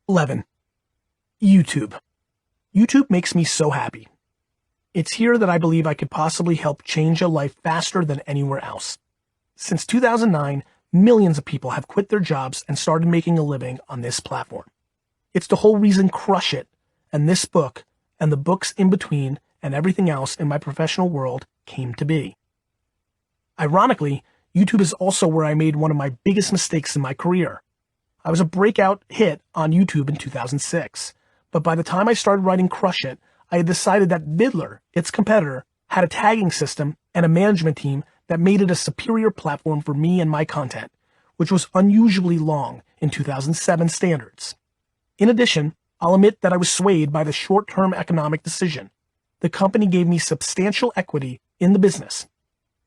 11. YouTube. YouTube makes me so happy. It's here that I believe I could possibly help change a life faster than anywhere else. Since 2009, millions of people have quit their jobs and started making a living on this platform. It's the whole reason Crush It! And this book and the books in between and everything else in my professional world came to be. Ironically, YouTube is also where I made one of my biggest mistakes in my career. I was a breakout hit on YouTube in 2006, but by the time I started writing Crush It!, I had decided that Vidler, its competitor, had a tagging system and a management team that made it a superior platform for me and my content, which was unusually long in 2007 standards. In addition, I'll admit that I was swayed by the short-term economic decision. The company gave me substantial equity in the business.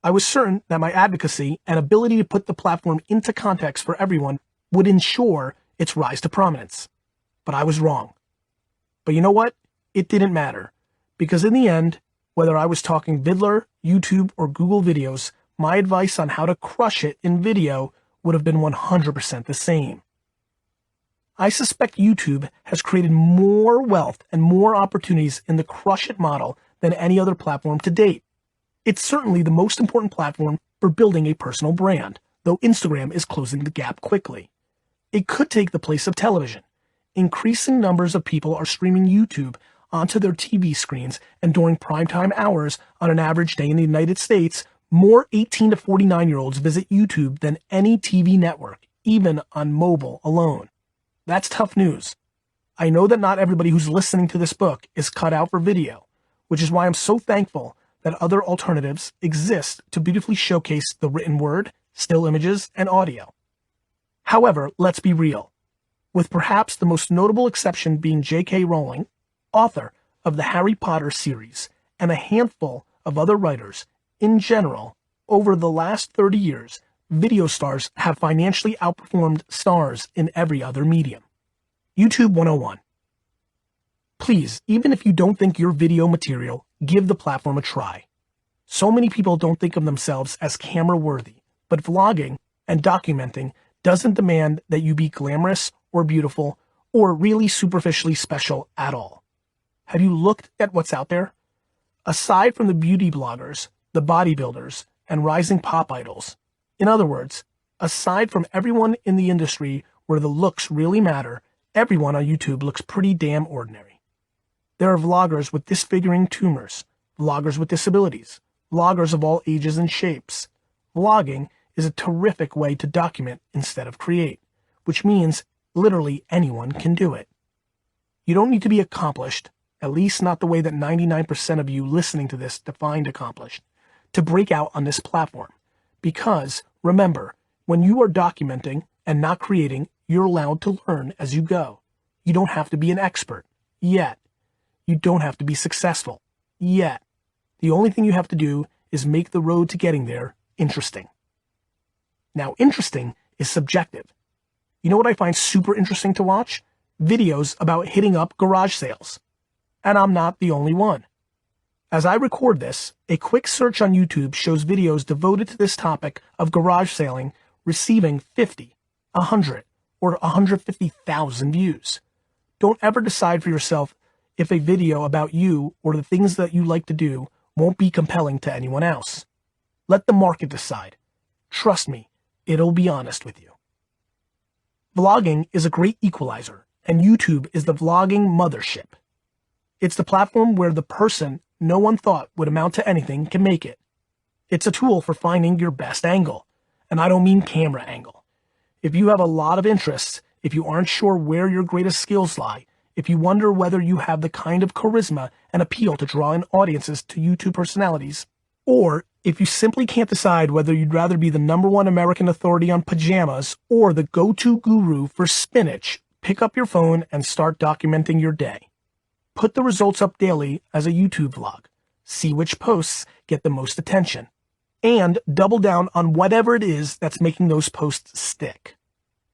I was certain that my advocacy and ability to put the platform into context for everyone would ensure its rise to prominence. But I was wrong. But you know what? It didn't matter. Because in the end, whether I was talking Vidler, YouTube, or Google videos, my advice on how to crush it in video would have been 100% the same. I suspect YouTube has created more wealth and more opportunities in the Crush It model than any other platform to date. It's certainly the most important platform for building a personal brand, though Instagram is closing the gap quickly. It could take the place of television. Increasing numbers of people are streaming YouTube onto their TV screens, and during primetime hours on an average day in the United States, more 18 to 49-year-olds visit YouTube than any TV network, even on mobile alone. That's tough news. I know that not everybody who's listening to this book is cut out for video, which is why I'm so thankful that other alternatives exist to beautifully showcase the written word, still images, and audio. However, let's be real. With perhaps the most notable exception being J.K. Rowling, author of the Harry Potter series, and a handful of other writers, in general, over the last 30 years, video stars have financially outperformed stars in every other medium. YouTube 101. Please, even if you don't think your video material, give the platform a try. So many people don't think of themselves as camera-worthy, but vlogging and documenting doesn't demand that you be glamorous or beautiful or really superficially special at all. Have you looked at what's out there? Aside from the beauty bloggers, the bodybuilders, and rising pop idols, in other words, aside from everyone in the industry where the looks really matter, everyone on YouTube looks pretty damn ordinary. There are vloggers with disfiguring tumors, vloggers with disabilities, vloggers of all ages and shapes. Vlogging is a terrific way to document instead of create, which means literally anyone can do it. You don't need to be accomplished, at least not the way that 99% of you listening to this defined accomplished, to break out on this platform. Because, remember, when you are documenting and not creating, you're allowed to learn as you go. You don't have to be an expert, yet. You don't have to be successful, yet. The only thing you have to do is make the road to getting there interesting. Now, interesting is subjective. You know what I find super interesting to watch? Videos about hitting up garage sales. And I'm not the only one. As I record this, a quick search on YouTube shows videos devoted to this topic of garage selling receiving 50, 100, or 150,000 views. Don't ever decide for yourself if a video about you or the things that you like to do won't be compelling to anyone else. Let the market decide. Trust me, it'll be honest with you. Vlogging is a great equalizer, and YouTube is the vlogging mothership. It's the platform where the person no one thought would amount to anything can make it. It's a tool for finding your best angle, and I don't mean camera angle. If you have a lot of interests, if you aren't sure where your greatest skills lie, if you wonder whether you have the kind of charisma and appeal to draw in audiences to YouTube personalities, or if you simply can't decide whether you'd rather be the #1 American authority on pajamas or the go-to guru for spinach, pick up your phone and start documenting your day. Put the results up daily as a YouTube vlog. See which posts get the most attention. And double down on whatever it is that's making those posts stick.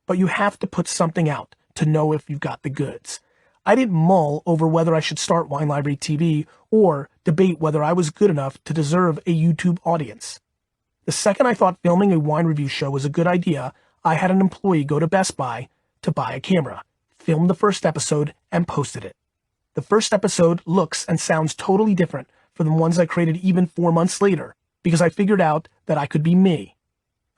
But you have to put something out to know if you've got the goods. I didn't mull over whether I should start Wine Library TV or debate whether I was good enough to deserve a YouTube audience. The second I thought filming a wine review show was a good idea, I had an employee go to Best Buy to buy a camera. filmed the first episode, and posted it. The first episode looks and sounds totally different from the ones I created even 4 months later, because I figured out that I could be me.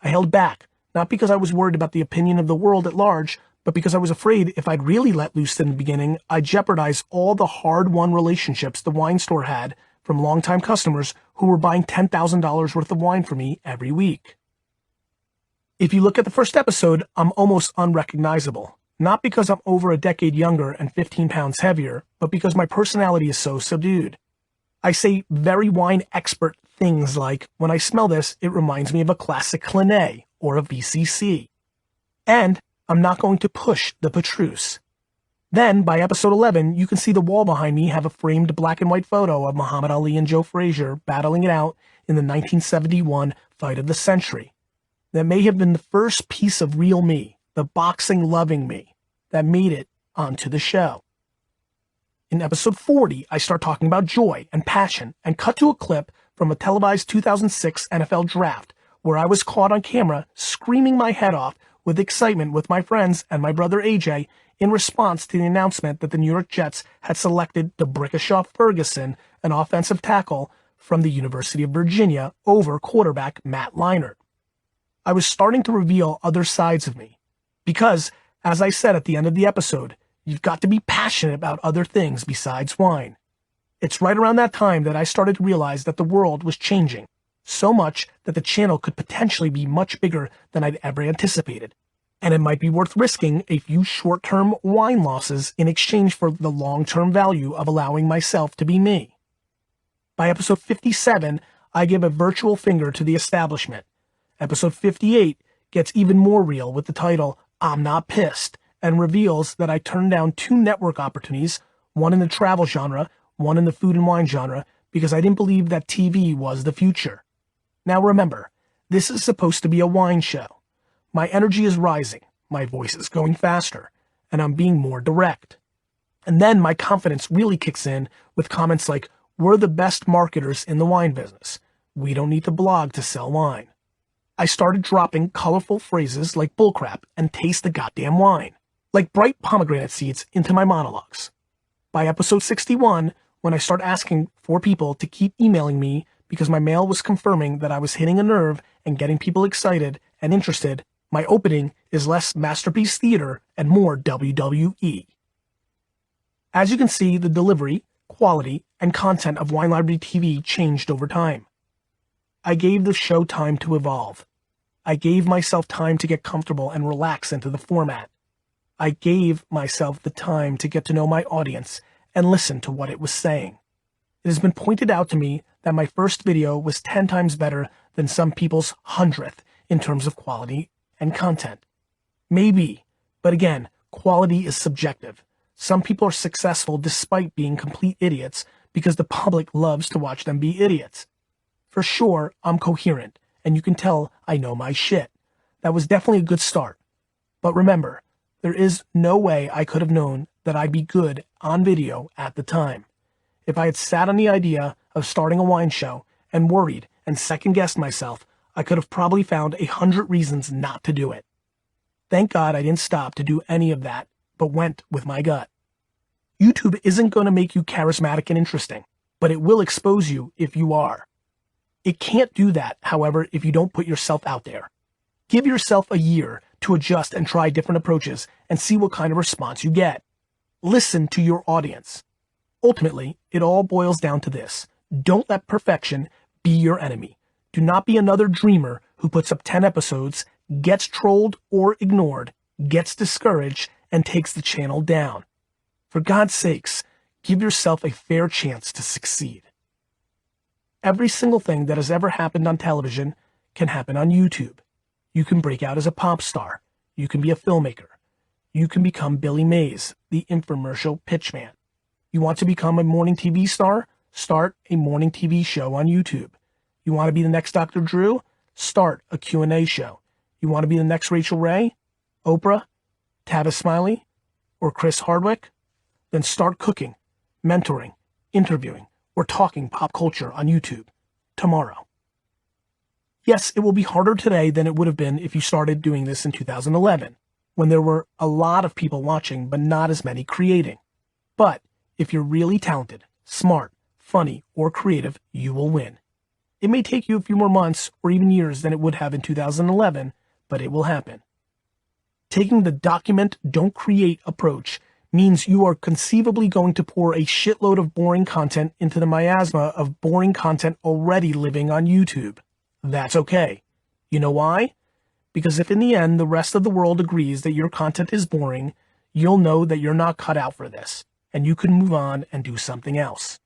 I held back, not because I was worried about the opinion of the world at large, but because I was afraid if I'd really let loose in the beginning, I'd jeopardize all the hard-won relationships the wine store had from longtime customers who were buying $10,000 worth of wine for me every week. If you look at the first episode, I'm almost unrecognizable. Not because I'm over a decade younger and 15 pounds heavier, but because my personality is so subdued. I say very wine expert things like, when I smell this, it reminds me of a classic Clinet or a VCC. And I'm not going to push the Petrus. Then, by episode 11, you can see the wall behind me have a framed black and white photo of Muhammad Ali and Joe Frazier battling it out in the 1971 fight of the century. That may have been the first piece of real me, the boxing-loving me, that made it onto the show. In episode 40, I start talking about joy and passion and cut to a clip from a televised 2006 NFL draft where I was caught on camera screaming my head off with excitement with my friends and my brother AJ in response to the announcement that the New York Jets had selected D'Brickashaw Ferguson, an offensive tackle from the University of Virginia, over quarterback Matt Leinart. I was starting to reveal other sides of me. Because, as I said at the end of the episode, you've got to be passionate about other things besides wine. It's right around that time that I started to realize that the world was changing, so much that the channel could potentially be much bigger than I'd ever anticipated. And it might be worth risking a few short-term wine losses in exchange for the long-term value of allowing myself to be me. By episode 57, I give a virtual finger to the establishment. Episode 58 gets even more real with the title, I'm Not Pissed, and reveals that I turned down 2 network opportunities, one in the travel genre, one in the food and wine genre, because I didn't believe that TV was the future. Now remember, this is supposed to be a wine show. My energy is rising, my voice is going faster, and I'm being more direct. And then my confidence really kicks in with comments like, we're the best marketers in the wine business. We don't need to blog to sell wine. I started dropping colorful phrases like bullcrap and taste the goddamn wine, like bright pomegranate seeds into my monologues. By episode 61, when I start asking for people to keep emailing me because my mail was confirming that I was hitting a nerve and getting people excited and interested, my opening is less Masterpiece Theater and more WWE. As you can see, the delivery, quality, and content of Wine Library TV changed over time. I gave the show time to evolve. I gave myself time to get comfortable and relax into the format. I gave myself the time to get to know my audience and listen to what it was saying. It has been pointed out to me that my first video was 10 times better than some people's 100th in terms of quality and content. Maybe, but again, quality is subjective. Some people are successful despite being complete idiots because the public loves to watch them be idiots. For sure, I'm coherent, and you can tell I know my shit. That was definitely a good start. But remember, there is no way I could have known that I'd be good on video at the time. If I had sat on the idea of starting a wine show and worried and second-guessed myself, I could have probably found 100 reasons not to do it. Thank God I didn't stop to do any of that, but went with my gut. YouTube isn't going to make you charismatic and interesting, but it will expose you if you are. It can't do that, however, if you don't put yourself out there. Give yourself a year to adjust and try different approaches and see what kind of response you get. Listen to your audience. Ultimately, it all boils down to this. Don't let perfection be your enemy. Do not be another dreamer who puts up 10 episodes, gets trolled or ignored, gets discouraged, and takes the channel down. For God's sakes, give yourself a fair chance to succeed. Every single thing that has ever happened on television can happen on YouTube. You can break out as a pop star. You can be a filmmaker. You can become Billy Mays, the infomercial pitchman. You want to become a morning TV star? Start a morning TV show on YouTube. You want to be the next Dr. Drew? Start a Q&A show. You want to be the next Rachel Ray, Oprah, Tavis Smiley, or Chris Hardwick? Then start cooking, mentoring, interviewing, or talking pop culture on YouTube tomorrow. Yes, it will be harder today than it would have been if you started doing this in 2011. when there were a lot of people watching but not as many creating. But if you're really talented, smart, funny, or creative, you will win. It may take you a few more months or even years than it would have in 2011, but it will happen. Taking the document, don't create approach means you are conceivably going to pour a shitload of boring content into the miasma of boring content already living on YouTube. That's okay. You know why? Because if in the end the rest of the world agrees that your content is boring, you'll know that you're not cut out for this, and you can move on and do something else.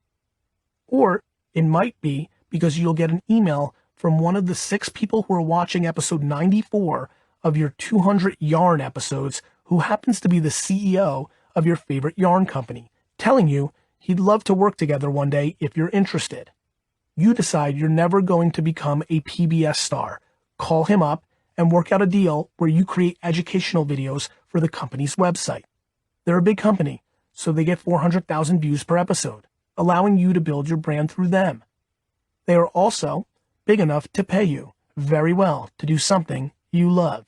Or it might be because you'll get an email from one of the 6 people who are watching episode 94 of your 200 yarn episodes who happens to be the CEO of your favorite yarn company, telling you he'd love to work together one day if you're interested. You decide you're never going to become a PBS star. Call him up and work out a deal where you create educational videos for the company's website. They're a big company, so they get 400,000 views per episode, allowing you to build your brand through them. They are also big enough to pay you very well to do something you love.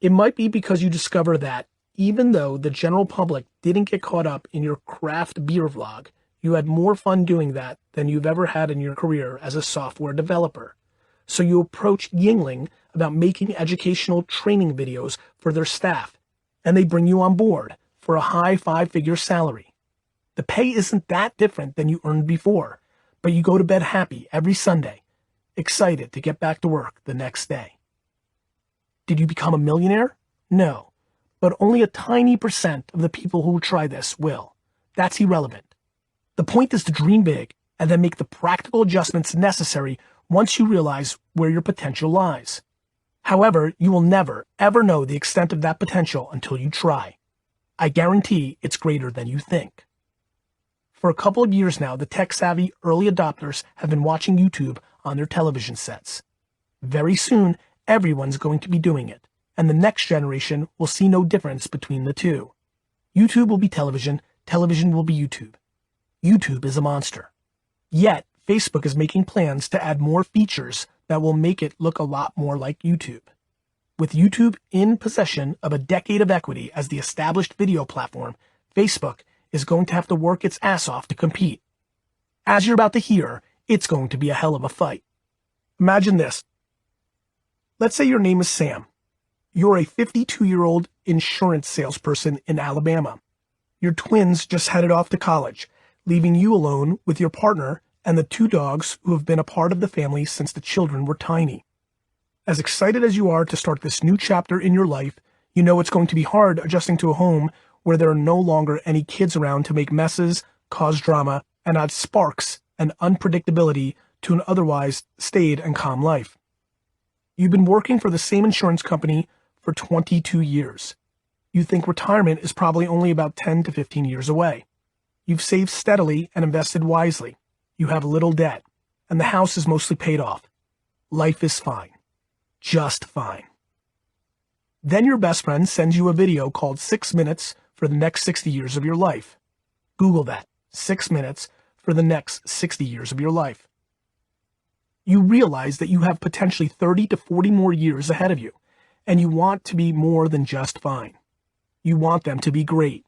It might be because you discover that even though the general public didn't get caught up in your craft beer vlog, you had more fun doing that than you've ever had in your career as a software developer. So you approach Yingling about making educational training videos for their staff, and they bring you on board for a high 5-figure salary. The pay isn't that different than you earned before, but you go to bed happy every Sunday, excited to get back to work the next day. Did you become a millionaire? No, but only a tiny % of the people who try this will. That's irrelevant. The point is to dream big and then make the practical adjustments necessary once you realize where your potential lies. However, you will never, ever know the extent of that potential until you try. I guarantee it's greater than you think. For a couple of years now, the tech-savvy early adopters have been watching YouTube on their television sets. Very soon, everyone's going to be doing it, and the next generation will see no difference between the two. YouTube will be television, television will be YouTube. YouTube is a monster. Yet, Facebook is making plans to add more features that will make it look a lot more like YouTube. With YouTube in possession of a decade of equity as the established video platform, Facebook is going to have to work its ass off to compete. As you're about to hear, it's going to be a hell of a fight. Imagine this. Let's say your name is Sam. You're a 52-year-old insurance salesperson in Alabama. Your twins just headed off to college, leaving you alone with your partner and the 2 dogs who have been a part of the family since the children were tiny. As excited as you are to start this new chapter in your life, you know it's going to be hard adjusting to a home where there are no longer any kids around to make messes, cause drama, and add sparks and unpredictability to an otherwise staid and calm life. You've been working for the same insurance company for 22 years. You think retirement is probably only about 10 to 15 years away. You've saved steadily and invested wisely. You have little debt, and the house is mostly paid off. Life is fine. Just fine. Then your best friend sends you a video called 6 minutes for the next 60 years of your life. Google that. 6 minutes for the next 60 years of your life. You realize that you have potentially 30 to 40 more years ahead of you, and you want to be more than just fine. You want them to be great.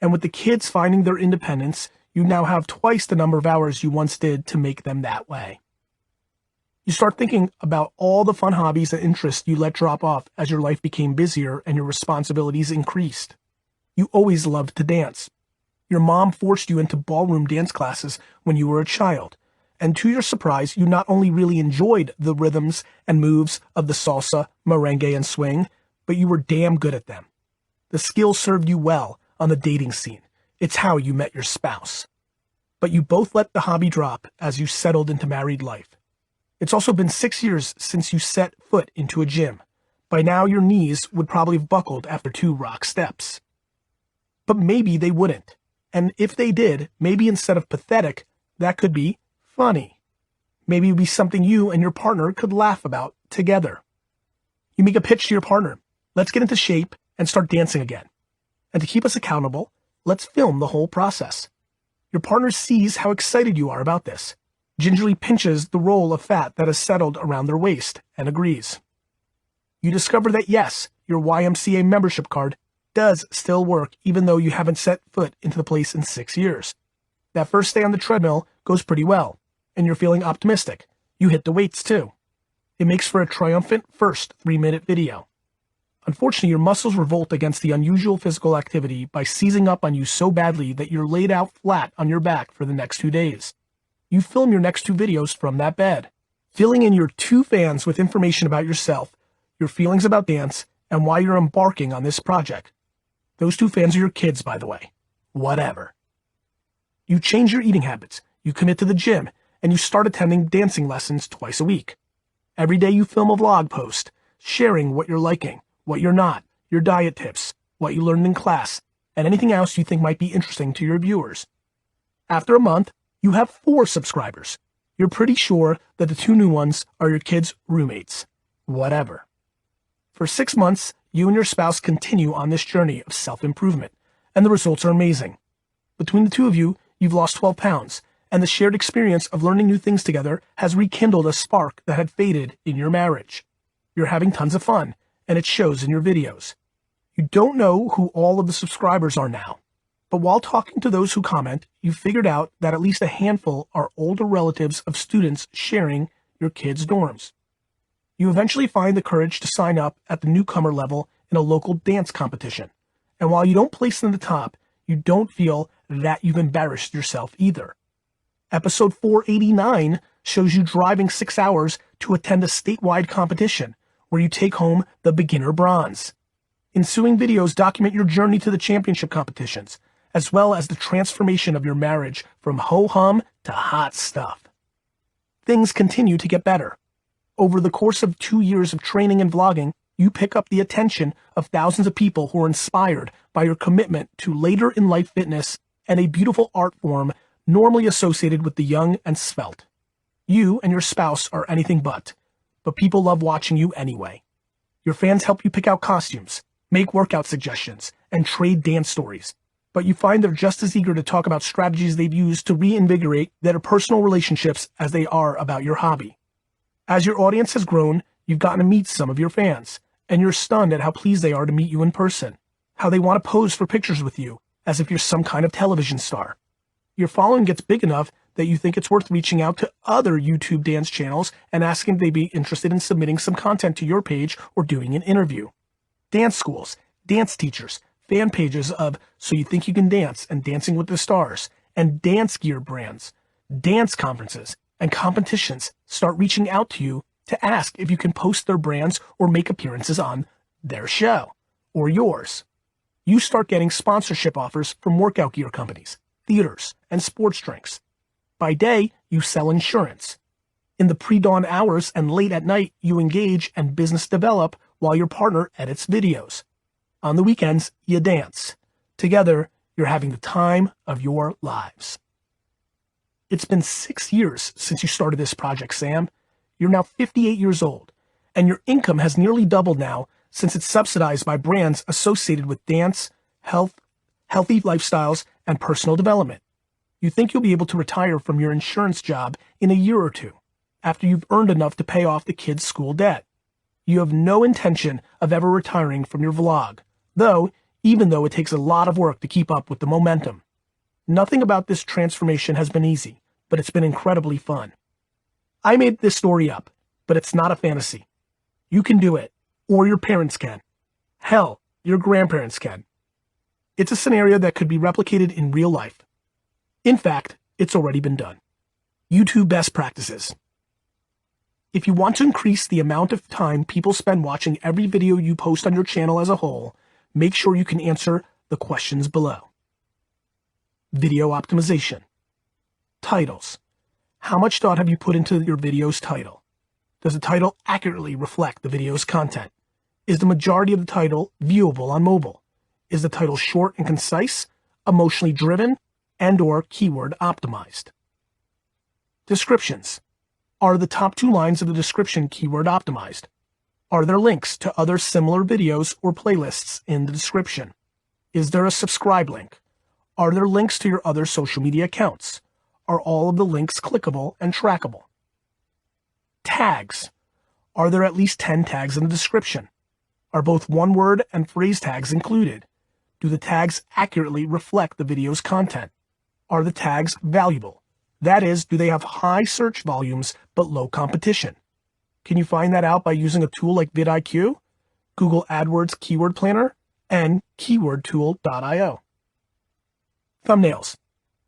And with the kids finding their independence, you now have twice the number of hours you once did to make them that way. You start thinking about all the fun hobbies and interests you let drop off as your life became busier and your responsibilities increased. You always loved to dance. Your mom forced you into ballroom dance classes when you were a child, and to your surprise, you not only really enjoyed the rhythms and moves of the salsa, merengue, and swing, but you were damn good at them. The skill served you well on the dating scene. It's how you met your spouse. But you both let the hobby drop as you settled into married life. It's also been 6 years since you set foot into a gym. By now, your knees would probably have buckled after 2 rock steps. But maybe they wouldn't. And if they did, maybe instead of pathetic, that could be funny. Maybe it would be something you and your partner could laugh about together. You make a pitch to your partner. Let's get into shape and start dancing again. And to keep us accountable, let's film the whole process. Your partner sees how excited you are about this, gingerly pinches the roll of fat that has settled around their waist, and agrees. You discover that yes, your YMCA membership card does still work even though you haven't set foot into the place in 6 years. That first day on the treadmill goes pretty well, and you're feeling optimistic. You hit the weights too. It makes for a triumphant first 3-minute video. Unfortunately, your muscles revolt against the unusual physical activity by seizing up on you so badly that you're laid out flat on your back for the next 2 days. You film your next 2 videos from that bed, filling in your 2 fans with information about yourself, your feelings about dance, and why you're embarking on this project. Those 2 fans are your kids, by the way. Whatever. You change your eating habits, you commit to the gym, and you start attending dancing lessons twice a week. Every day you film a vlog post, sharing what you're liking, what you're not, your diet tips, what you learned in class, and anything else you think might be interesting to your viewers. After a month, you have 4 subscribers. You're pretty sure that the 2 new ones are your kids' roommates. Whatever. For 6 months, you and your spouse continue on this journey of self-improvement, and the results are amazing. Between the 2 of you, you've lost 12 pounds, and the shared experience of learning new things together has rekindled a spark that had faded in your marriage. You're having tons of fun, and it shows in your videos. You don't know who all of the subscribers are now, but while talking to those who comment, you figured out that at least a handful are older relatives of students sharing your kids' dorms. You eventually find the courage to sign up at the newcomer level in a local dance competition, and while you don't place in the top, you don't feel that you've embarrassed yourself either. Episode 489 shows you driving 6 hours to attend a statewide competition where you take home the beginner bronze. Ensuing videos document your journey to the championship competitions, as well as the transformation of your marriage from ho-hum to hot stuff. Things continue to get better. Over the course of 2 years of training and vlogging, you pick up the attention of thousands of people who are inspired by your commitment to later-in-life fitness and a beautiful art form normally associated with the young and svelte. You and your spouse are anything but people love watching you anyway. Your fans help you pick out costumes, make workout suggestions, and trade dance stories, but you find they're just as eager to talk about strategies they've used to reinvigorate their personal relationships as they are about your hobby. As your audience has grown, you've gotten to meet some of your fans, and you're stunned at how pleased they are to meet you in person, how they want to pose for pictures with you, as if you're some kind of television star. Your following gets big enough that you think it's worth reaching out to other YouTube dance channels and asking if they'd be interested in submitting some content to your page or doing an interview. Dance schools, dance teachers, fan pages of So You Think You Can Dance and Dancing with the Stars, and dance gear brands, dance conferences, and competitions start reaching out to you to ask if you can post their brands or make appearances on their show or yours. You start getting sponsorship offers from workout gear companies, theaters, and sports drinks. By day, you sell insurance. In the pre-dawn hours and late at night, you engage and business develop while your partner edits videos. On the weekends, you dance. Together, you're having the time of your lives. It's been 6 years since you started this project, Sam. You're now 58 years old, and your income has nearly doubled now since it's subsidized by brands associated with dance, health, healthy lifestyles, and personal development. You think you'll be able to retire from your insurance job in a year or 2, after you've earned enough to pay off the kids' school debt. You have no intention of ever retiring from your vlog, even though it takes a lot of work to keep up with the momentum. Nothing about this transformation has been easy, but it's been incredibly fun. I made this story up, but it's not a fantasy. You can do it, or your parents can. Hell, your grandparents can. It's a scenario that could be replicated in real life. In fact, it's already been done. YouTube best practices. If you want to increase the amount of time people spend watching every video you post on your channel as a whole, make sure you can answer the questions below. Video optimization. Titles. How much thought have you put into your video's title? Does the title accurately reflect the video's content? Is the majority of the title viewable on mobile? Is the title short and concise, emotionally driven, and/or keyword optimized? Descriptions. Are the top 2 lines of the description keyword optimized? Are there links to other similar videos or playlists in the description? Is there a subscribe link? Are there links to your other social media accounts? Are all of the links clickable and trackable? Tags. Are there at least 10 tags in the description? Are both one-word and phrase tags included? Do the tags accurately reflect the video's content? Are the tags valuable? That is, do they have high search volumes but low competition? Can you find that out by using a tool like vidIQ, Google AdWords Keyword Planner, and keywordtool.io? Thumbnails.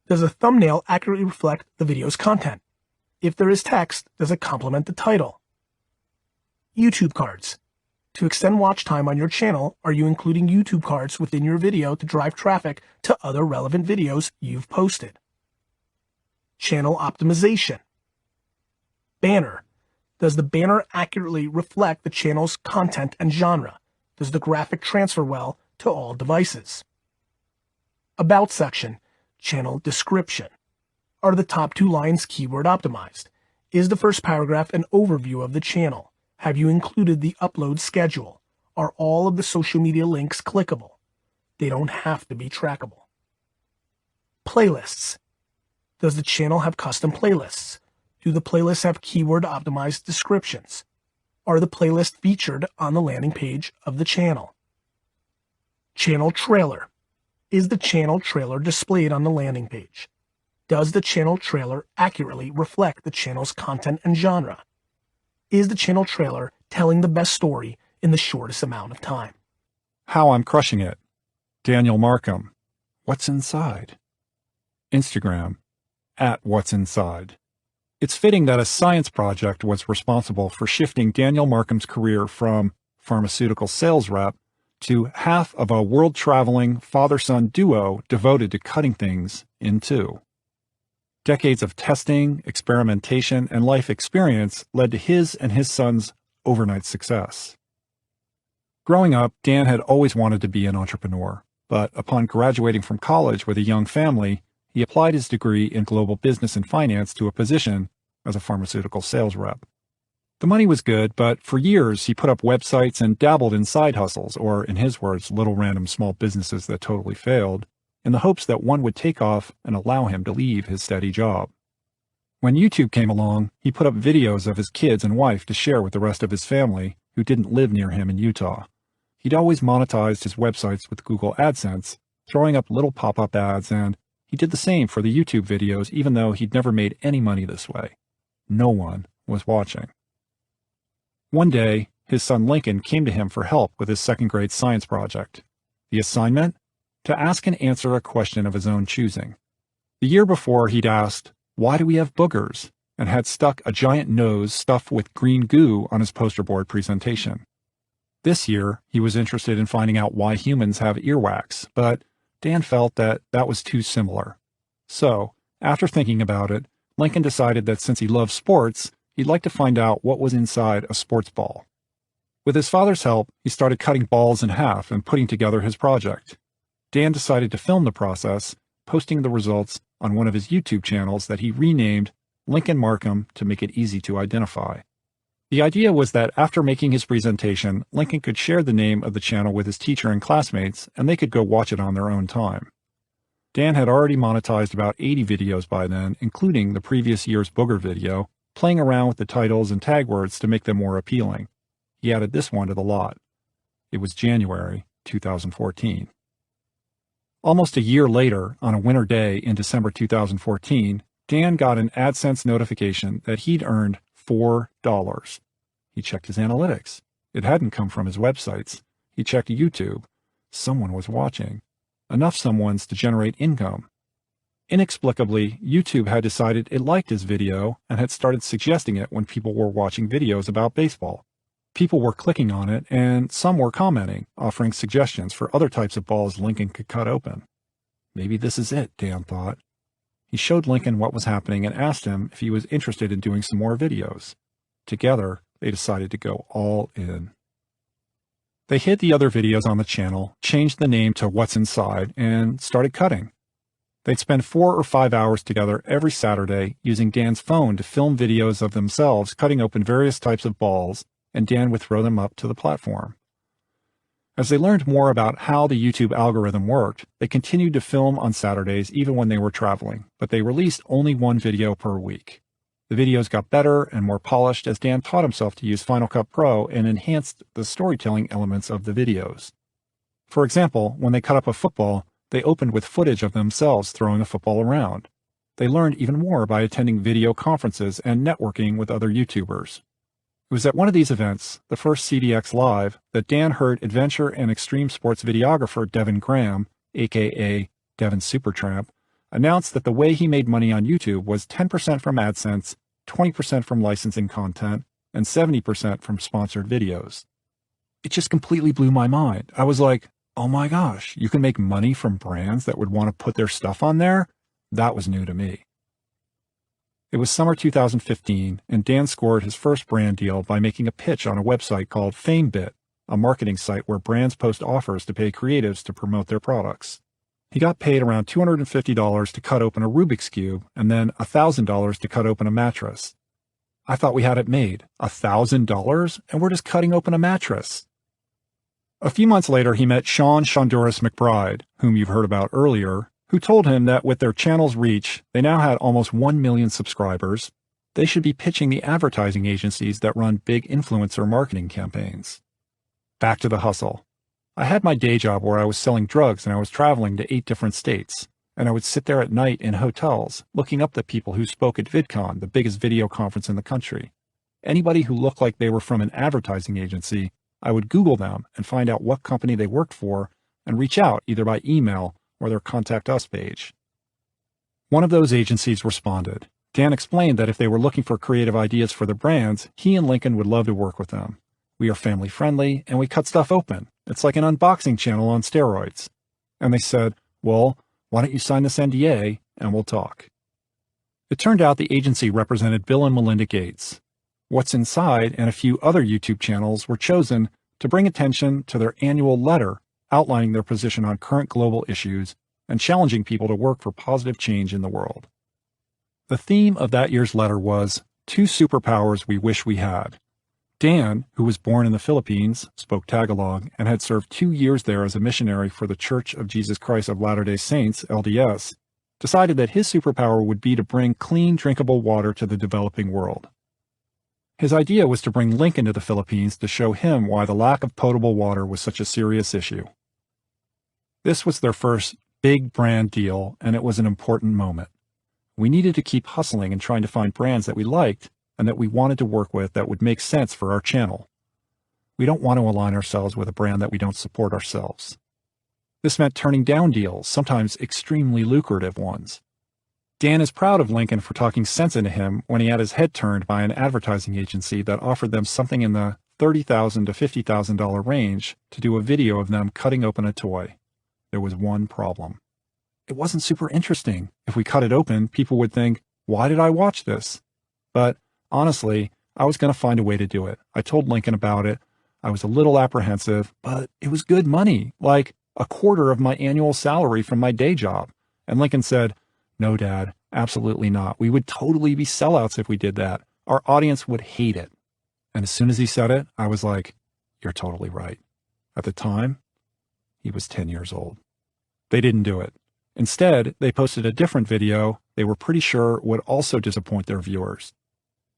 Does a thumbnail accurately reflect the video's content? If there is text, does it complement the title? YouTube cards. To extend watch time on your channel, are you including YouTube cards within your video to drive traffic to other relevant videos you've posted? Channel optimization. Banner. Does the banner accurately reflect the channel's content and genre? Does the graphic transfer well to all devices? About section. Channel description. Are the top 2 lines keyword optimized? Is the first paragraph an overview of the channel? Have you included the upload schedule? Are all of the social media links clickable? They don't have to be trackable. Playlists. Does the channel have custom playlists? Do the playlists have keyword-optimized descriptions? Are the playlists featured on the landing page of the channel? Channel trailer. Is the channel trailer displayed on the landing page? Does the channel trailer accurately reflect the channel's content and genre? Is the channel trailer telling the best story in the shortest amount of time? How I'm crushing it. Daniel Markham. What's inside? Instagram. @What's Inside. It's fitting that a science project was responsible for shifting Daniel Markham's career from pharmaceutical sales rep to half of a world-traveling father-son duo devoted to cutting things in two. Decades of testing, experimentation, and life experience led to his and his son's overnight success. Growing up, Dan had always wanted to be an entrepreneur, but upon graduating from college with a young family, he applied his degree in global business and finance to a position as a pharmaceutical sales rep. The money was good, but for years he put up websites and dabbled in side hustles, or in his words, little random small businesses that totally failed, in the hopes that one would take off and allow him to leave his steady job. When YouTube came along, he put up videos of his kids and wife to share with the rest of his family who didn't live near him in Utah. He'd always monetized his websites with Google AdSense, throwing up little pop-up ads, and he did the same for the YouTube videos even though he'd never made any money this way. No one was watching. One day, his son Lincoln came to him for help with his second-grade science project. The assignment? To ask and answer a question of his own choosing. The year before, he'd asked, "Why do we have boogers?" and had stuck a giant nose stuffed with green goo on his poster board presentation. This year, he was interested in finding out why humans have earwax, but Dan felt that that was too similar. So, after thinking about it, Lincoln decided that since he loved sports, he'd like to find out what was inside a sports ball. With his father's help, he started cutting balls in half and putting together his project. Dan decided to film the process, posting the results on one of his YouTube channels that he renamed Lincoln Markham to make it easy to identify. The idea was that after making his presentation, Lincoln could share the name of the channel with his teacher and classmates, and they could go watch it on their own time. Dan had already monetized about 80 videos by then, including the previous year's booger video, playing around with the titles and tag words to make them more appealing. He added this one to the lot. It was January 2014. Almost a year later, on a winter day in December 2014, Dan got an AdSense notification that he'd earned $4. He checked his analytics. It hadn't come from his websites. He checked YouTube. Someone was watching. Enough someones to generate income. Inexplicably, YouTube had decided it liked his video and had started suggesting it when people were watching videos about baseball. People were clicking on it, and some were commenting, offering suggestions for other types of balls Lincoln could cut open. Maybe this is it, Dan thought. He showed Lincoln what was happening and asked him if he was interested in doing some more videos. Together, they decided to go all in. They hid the other videos on the channel, changed the name to What's Inside, and started cutting. They'd spend 4 or 5 hours together every Saturday using Dan's phone to film videos of themselves cutting open various types of balls, and Dan would throw them up to the platform. As they learned more about how the YouTube algorithm worked, they continued to film on Saturdays even when they were traveling, but they released only one video per week. The videos got better and more polished as Dan taught himself to use Final Cut Pro and enhanced the storytelling elements of the videos. For example, when they cut up a football, they opened with footage of themselves throwing a football around. They learned even more by attending video conferences and networking with other YouTubers. It was at one of these events, the first CDX Live, that Dan heard adventure and extreme sports videographer Devin Graham, aka Devin Supertramp, announce that the way he made money on YouTube was 10% from AdSense, 20% from licensing content, and 70% from sponsored videos. It just completely blew my mind. I was like, oh my gosh, you can make money from brands that would want to put their stuff on there? That was new to me. It was summer 2015, and Dan scored his first brand deal by making a pitch on a website called FameBit, a marketing site where brands post offers to pay creatives to promote their products. He got paid around $250 to cut open a Rubik's Cube and then $1,000 to cut open a mattress. I thought we had it made. $1,000? And we're just cutting open a mattress. A few months later, he met Sean Shonduras McBride, whom you've heard about earlier, who told him that with their channel's reach, they now had almost 1 million subscribers. They should be pitching the advertising agencies that run big influencer marketing campaigns. Back to the hustle. I had my day job where I was selling drugs and I was traveling to 8 different states. And I would sit there at night in hotels, looking up the people who spoke at VidCon, the biggest video conference in the country. Anybody who looked like they were from an advertising agency, I would Google them and find out what company they worked for and reach out either by email or their Contact Us page. One of those agencies responded. Dan explained that if they were looking for creative ideas for their brands, he and Lincoln would love to work with them. We are family friendly and we cut stuff open. It's like an unboxing channel on steroids. And they said, well, why don't you sign this NDA and we'll talk. It turned out the agency represented Bill and Melinda Gates. What's Inside and a few other YouTube channels were chosen to bring attention to their annual letter outlining their position on current global issues and challenging people to work for positive change in the world. The theme of that year's letter was 2 superpowers we wish we had. Dan, who was born in the Philippines, spoke Tagalog, and had served 2 years there as a missionary for the Church of Jesus Christ of Latter-day Saints, LDS, decided that his superpower would be to bring clean, drinkable water to the developing world. His idea was to bring Lincoln to the Philippines to show him why the lack of potable water was such a serious issue. This was their first big brand deal, and it was an important moment. We needed to keep hustling and trying to find brands that we liked and that we wanted to work with that would make sense for our channel. We don't want to align ourselves with a brand that we don't support ourselves. This meant turning down deals, sometimes extremely lucrative ones. Dan is proud of Lincoln for talking sense into him when he had his head turned by an advertising agency that offered them something in the $30,000 to $50,000 range to do a video of them cutting open a toy. There was one problem. It wasn't super interesting. If we cut it open, people would think, why did I watch this? But honestly, I was going to find a way to do it. I told Lincoln about it. I was a little apprehensive, but it was good money, like a quarter of my annual salary from my day job. And Lincoln said, no, Dad, absolutely not. We would totally be sellouts if we did that. Our audience would hate it. And as soon as he said it, I was like, you're totally right. At the time, he was 10 years old. They didn't do it. Instead, they posted a different video they were pretty sure would also disappoint their viewers.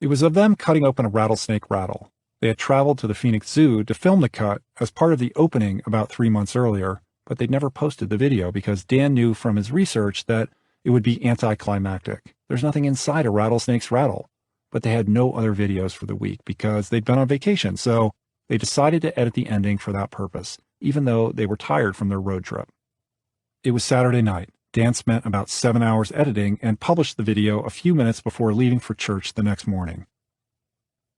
It was of them cutting open a rattlesnake rattle. They had traveled to the Phoenix Zoo to film the cut as part of the opening about 3 months earlier, but they'd never posted the video because Dan knew from his research that it would be anticlimactic. There's nothing inside a rattlesnake's rattle. But they had no other videos for the week because they'd been on vacation, so they decided to edit the ending for that purpose, even though they were tired from their road trip. It was Saturday night. Dan spent about 7 hours editing and published the video a few minutes before leaving for church the next morning.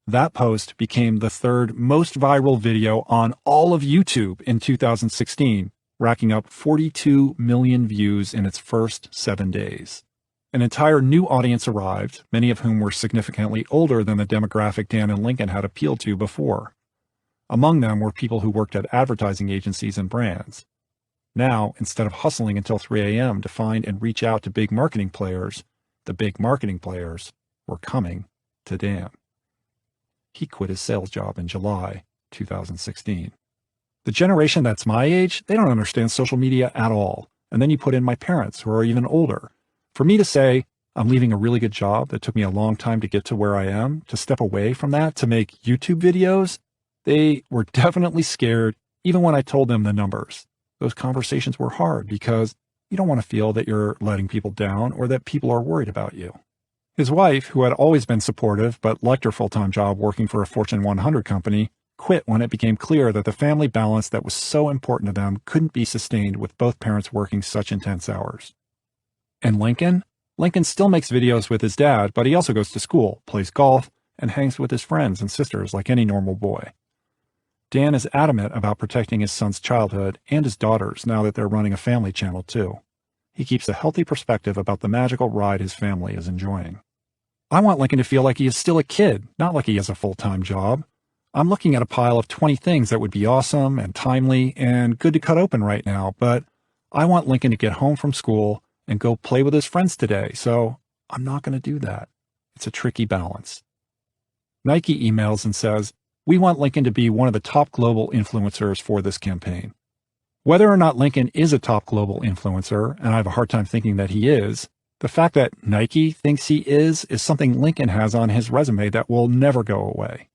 That post became the 3rd most viral video on all of YouTube in 2016, racking up 42 million views in its first 7 days. An entire new audience arrived, many of whom were significantly older than the demographic Dan and Lincoln had appealed to before. Among them were people who worked at advertising agencies and brands. Now, instead of hustling until 3 a.m. to find and reach out to big marketing players, the big marketing players were coming to Dan. He quit his sales job in July 2016. The generation that's my age, they don't understand social media at all. And then you put in my parents, who are even older. For me to say, I'm leaving a really good job that took me a long time to get to where I am, to step away from that to make YouTube videos. They were definitely scared, even when I told them the numbers. Those conversations were hard because you don't want to feel that you're letting people down or that people are worried about you. His wife, who had always been supportive but liked her full-time job working for a Fortune 100 company, quit when it became clear that the family balance that was so important to them couldn't be sustained with both parents working such intense hours. And Lincoln? Lincoln still makes videos with his dad, but he also goes to school, plays golf, and hangs with his friends and sisters like any normal boy. Dan is adamant about protecting his son's childhood and his daughter's now that they're running a family channel too. He keeps a healthy perspective about the magical ride his family is enjoying. I want Lincoln to feel like he is still a kid, not like he has a full-time job. I'm looking at a pile of 20 things that would be awesome and timely and good to cut open right now, but I want Lincoln to get home from school and go play with his friends today, so I'm not going to do that. It's a tricky balance. Nike emails and says, "We want Lincoln to be one of the top global influencers for this campaign." Whether or not Lincoln is a top global influencer, and I have a hard time thinking that he is, the fact that Nike thinks he is something Lincoln has on his resume that will never go away.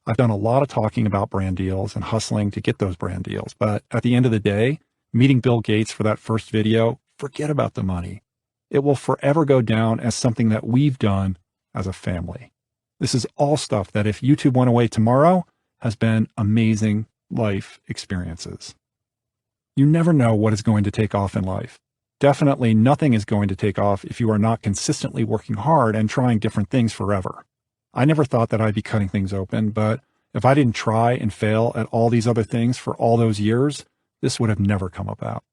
I've done a lot of talking about brand deals and hustling to get those brand deals, but at the end of the day, meeting Bill Gates for that first video, forget about the money. It will forever go down as something that we've done as a family. This is all stuff that if YouTube went away tomorrow, has been amazing life experiences. You never know what is going to take off in life. Definitely nothing is going to take off if you are not consistently working hard and trying different things forever. I never thought that I'd be cutting things open, but if I didn't try and fail at all these other things for all those years, this would have never come about.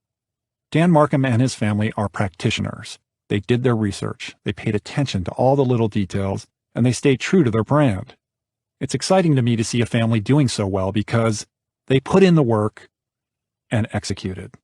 Dan Markham and his family are practitioners. They did their research, they paid attention to all the little details, and they stayed true to their brand. It's exciting to me to see a family doing so well because they put in the work and executed.